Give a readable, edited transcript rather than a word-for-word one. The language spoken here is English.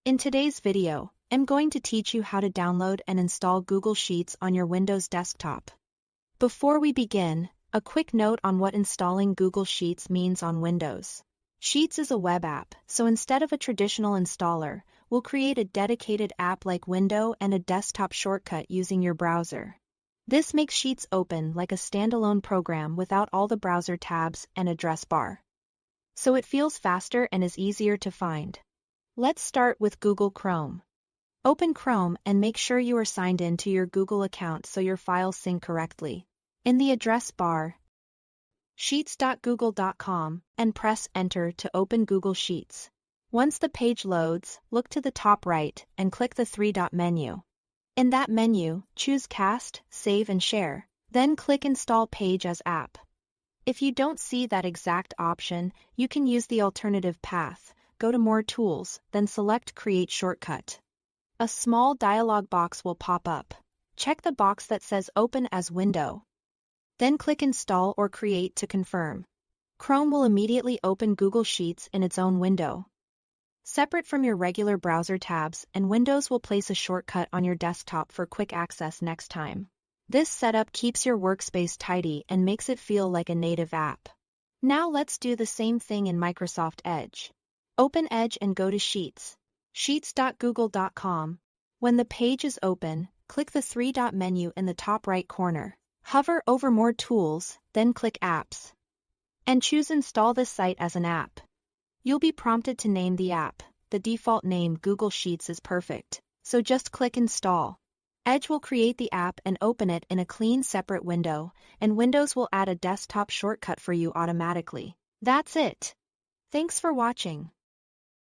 In today's video, I'm going to teach you how to download and install Google Sheets on your Windows desktop. Before we begin, a quick note on what installing Google Sheets means on Windows. Sheets is a web app, so instead of a traditional installer, we'll create a dedicated app like Window and a desktop shortcut using your browser. This makes Sheets open like a standalone program without all the browser tabs and address bar. So it feels faster and is easier to find. Let's start with Google Chrome. Open Chrome and make sure you are signed in to your Google account so your files sync correctly. In the address bar, sheets.google.com, and press Enter to open Google Sheets. Once the page loads, look to the top right and click the three-dot menu. In that menu, choose Cast, Save and Share, then click Install Page as App. If you don't see that exact option, you can use the alternative path. Go to More Tools, then select Create Shortcut. A small dialog box will pop up. Check the box that says Open as Window. Then click Install or Create to confirm. Chrome will immediately open Google Sheets in its own window. Separate from your regular browser tabs, and Windows will place a shortcut on your desktop for quick access next time. This setup keeps your workspace tidy and makes it feel like a native app. Now let's do the same thing in Microsoft Edge. Open Edge and go to Sheets. Sheets.google.com. When the page is open, click the three-dot menu in the top right corner. Hover over More Tools, then click Apps. And choose Install this site as an app. You'll be prompted to name the app. The default name Google Sheets is perfect, so just click Install. Edge will create the app and open it in a clean separate window, and Windows will add a desktop shortcut for you automatically. That's it. Thanks for watching.